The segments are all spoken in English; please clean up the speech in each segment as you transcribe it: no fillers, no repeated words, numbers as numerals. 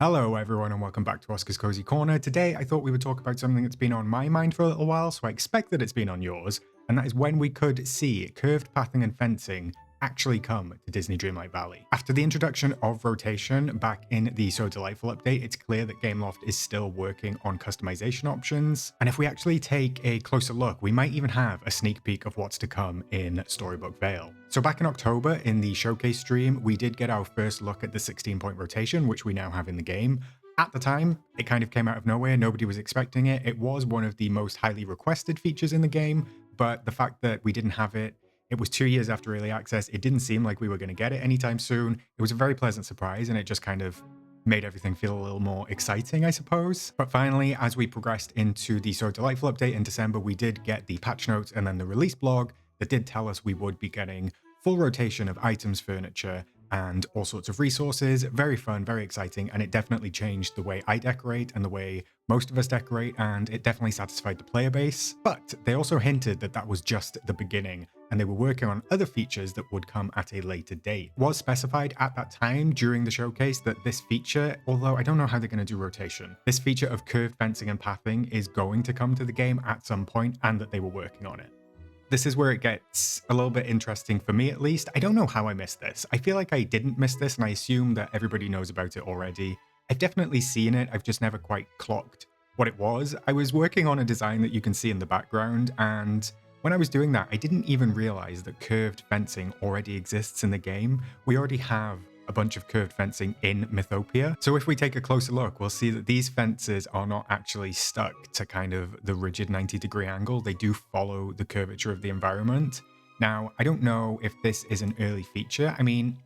Hello everyone and welcome back to Oscar's Cozy Corner. Today I thought we would talk about something that's been on my mind for a little while, so I expect that it's been on yours, and that is when we could see curved pathing and fencing actually come to Disney Dreamlight Valley. After the introduction of rotation back in the So Delightful update, it's clear that Gameloft is still working on customization options, and if we actually take a closer look, we might even have a sneak peek of what's to come in Storybook Vale. So back in October in the showcase stream, we did get our first look at the 16-point rotation, which we now have in the game. At the time, it kind of came out of nowhere, nobody was expecting it. It was one of the most highly requested features in the game, but the fact that we didn't have it, it was 2 years after early access, it didn't seem like we were going to get it anytime soon. It was a very pleasant surprise, and it just kind of made everything feel a little more exciting, I suppose. But finally, as we progressed into the So Delightful update in December, we did get the patch notes and then the release blog that did tell us we would be getting full rotation of items, furniture, and all sorts of resources. Very fun, very exciting, and it definitely changed the way I decorate and the way most of us decorate, and it definitely satisfied the player base. But they also hinted that that was just the beginning, and they were working on other features that would come at a later date. It was specified at that time during the showcase that this feature, although I don't know how they're going to do rotation, this feature of curved fencing and pathing is going to come to the game at some point, and that they were working on it. This is where it gets a little bit interesting for me, at least. I don't know how I missed this. I feel like I didn't miss this, and I assume that everybody knows about it already. I've definitely seen it, I've just never quite clocked what it was. I was working on a design that you can see in the background, and when I was doing that, I didn't even realize that curved fencing already exists in the game. We already have a bunch of curved fencing in Mythopia. So if we take a closer look, we'll see that these fences are not actually stuck to kind of the rigid 90-degree angle. They do follow the curvature of the environment. Now, I don't know if this is an early feature. I mean,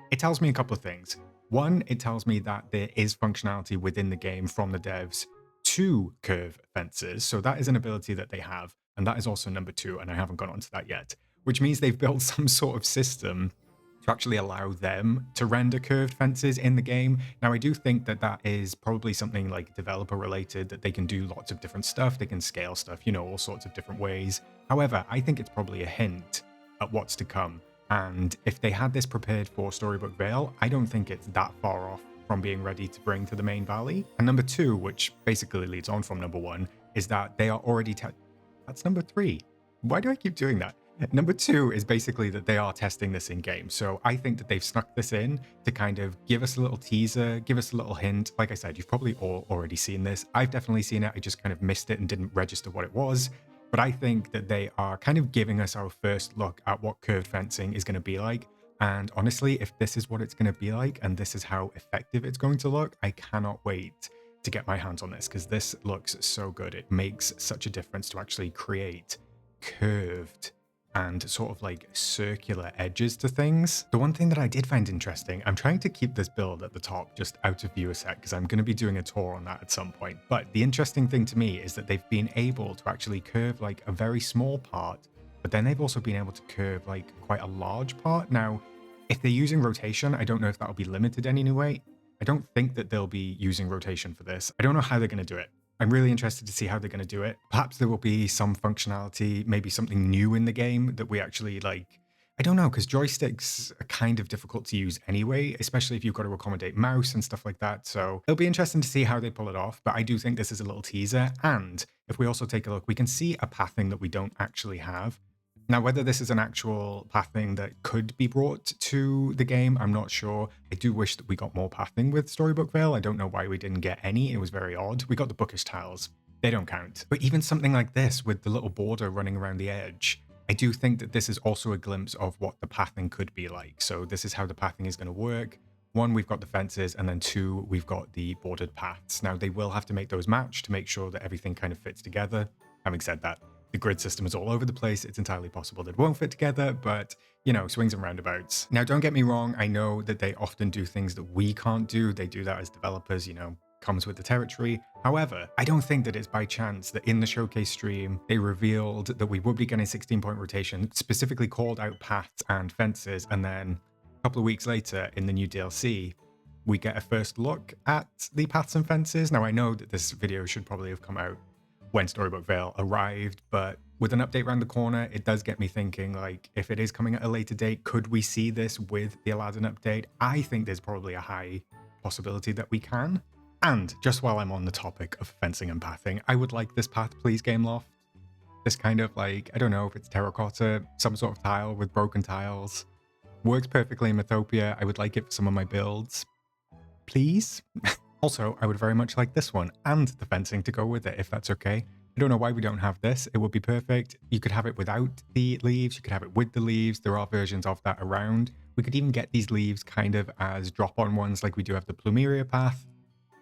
it tells me a couple of things. One, it tells me that there is functionality within the game from the devs to curve fences. So that is an ability that they have. And that is also number two, and I haven't gone onto that yet, which means they've built some sort of system to actually allow them to render curved fences in the game. Now, I do think that that is probably something like developer related, that they can do lots of different stuff, they can scale stuff, you know, all sorts of different ways. However, I think it's probably a hint at what's to come. And if they had this prepared for Storybook Vale, I don't think it's that far off from being ready to bring to the main valley. And number two, which basically leads on from number one, is that they are already that's number three. Why do I keep doing that? Number two is basically that they are testing this in game. So I think that they've snuck this in to kind of give us a little teaser, give us a little hint. Like I said, you've probably all already seen this. I've definitely seen it. I just kind of missed it and didn't register what it was. But I think that they are kind of giving us our first look at what curved fencing is going to be like. And honestly, if this is what it's going to be like and this is how effective it's going to look, I cannot wait to get my hands on this because this looks so good. It makes such a difference to actually create curved and sort of like circular edges to things. The one thing that I did find interesting, I'm trying to keep this build at the top just out of view a sec because I'm going to be doing a tour on that at some point. But the interesting thing to me is that they've been able to actually curve like a very small part, but then they've also been able to curve like quite a large part. Now, if they're using rotation, I don't know if that'll be limited anyway. I don't think that they'll be using rotation for this. I don't know how they're going to do it. I'm really interested to see how they're going to do it. Perhaps there will be some functionality, maybe something new in the game that we actually like. I don't know, because joysticks are kind of difficult to use anyway, especially if you've got to accommodate mouse and stuff like that. So it'll be interesting to see how they pull it off. But I do think this is a little teaser. And if we also take a look, we can see a pathing that we don't actually have. Now, whether this is an actual pathing that could be brought to the game, I'm not sure. I do wish that we got more pathing with Storybook Vale. I don't know why we didn't get any. It was very odd. We got the bookish tiles. They don't count. But even something like this with the little border running around the edge, I do think that this is also a glimpse of what the pathing could be like. So this is how the pathing is going to work. One, we've got the fences, and then two, we've got the bordered paths. Now, they will have to make those match to make sure that everything kind of fits together. Having said that, the grid system is all over the place. It's entirely possible that it won't fit together, but, you know, swings and roundabouts. Now, don't get me wrong. I know that they often do things that we can't do. They do that as developers, you know, comes with the territory. However, I don't think that it's by chance that in the showcase stream, they revealed that we would be getting 16-point rotation, specifically called out paths and fences, and then a couple of weeks later in the new DLC, we get a first look at the paths and fences. Now, I know that this video should probably have come out when Storybook Vale arrived, but with an update around the corner, it does get me thinking, like, if it is coming at a later date, could we see this with the Aladdin update? I think there's probably a high possibility that we can. And just while I'm on the topic of fencing and pathing, I would like this path, please, Gameloft. This kind of like, I don't know if it's terracotta, some sort of tile with broken tiles. Works perfectly in Mythopia. I would like it for some of my builds. Please? Also, I would very much like this one and the fencing to go with it, if that's okay. I don't know why we don't have this. It would be perfect. You could have it without the leaves. You could have it with the leaves. There are versions of that around. We could even get these leaves kind of as drop-on ones like we do have the Plumeria path.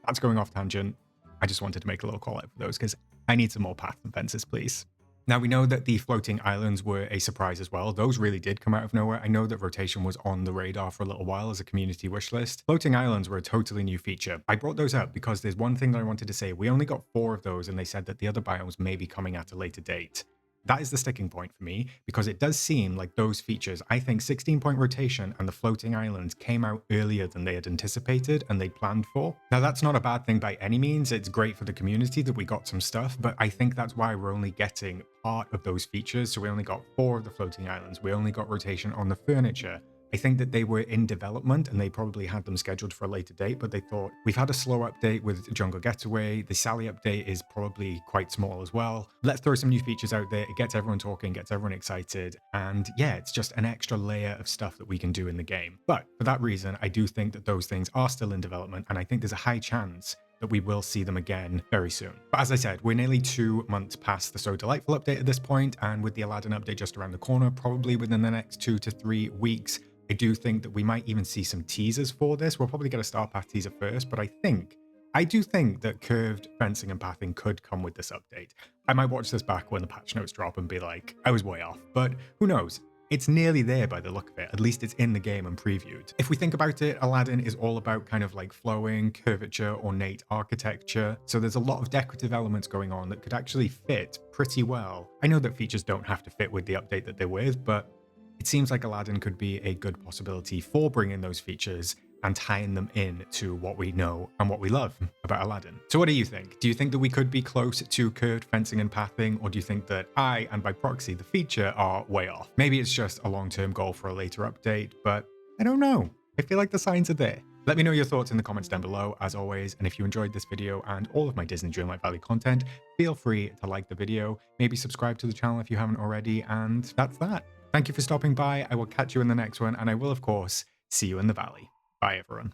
That's going off tangent. I just wanted to make a little call out for those because I need some more paths and fences, please. Now, we know that the floating islands were a surprise as well. Those really did come out of nowhere. I know that rotation was on the radar for a little while as a community wish list. Floating islands were a totally new feature. I brought those up because there's one thing that I wanted to say. We only got 4 of those, and they said that the other biomes may be coming at a later date. That is the sticking point for me, because it does seem like those features, I think 16-point rotation and the floating islands came out earlier than they had anticipated and they planned for. Now, that's not a bad thing by any means. It's great for the community that we got some stuff, but I think that's why we're only getting part of those features. So we only got 4 of the floating islands. We only got rotation on the furniture. I think that they were in development and they probably had them scheduled for a later date, but they thought, we've had a slow update with Jungle Getaway. The Sally update is probably quite small as well. Let's throw some new features out there. It gets everyone talking, gets everyone excited. And yeah, it's just an extra layer of stuff that we can do in the game. But for that reason, I do think that those things are still in development. And I think there's a high chance that we will see them again very soon. But as I said, we're nearly 2 months past the So Delightful update at this point, and with the Aladdin update just around the corner, probably within the next 2 to 3 weeks, I do think that we might even see some teasers for this. We'll probably get a Star Path teaser first, but I do think that curved fencing and pathing could come with this update. I might watch this back when the patch notes drop and be like, I was way off, but who knows? It's nearly there by the look of it. At least it's in the game and previewed. If we think about it, Aladdin is all about kind of like flowing, curvature, ornate architecture. So there's a lot of decorative elements going on that could actually fit pretty well. I know that features don't have to fit with the update that they're with, but it seems like Aladdin could be a good possibility for bringing those features and tying them in to what we know and what we love about Aladdin. So what do you think? Do you think that we could be close to curved fencing and pathing, or do you think that I, and by proxy the feature, are way off? Maybe it's just a long-term goal for a later update, but I don't know. I feel like the signs are there. Let me know your thoughts in the comments down below, as always, and if you enjoyed this video and all of my Disney Dreamlight Valley content, feel free to like the video, maybe subscribe to the channel if you haven't already, and that's that. Thank you for stopping by. I will catch you in the next one, and I will, of course, see you in the valley. Bye, everyone.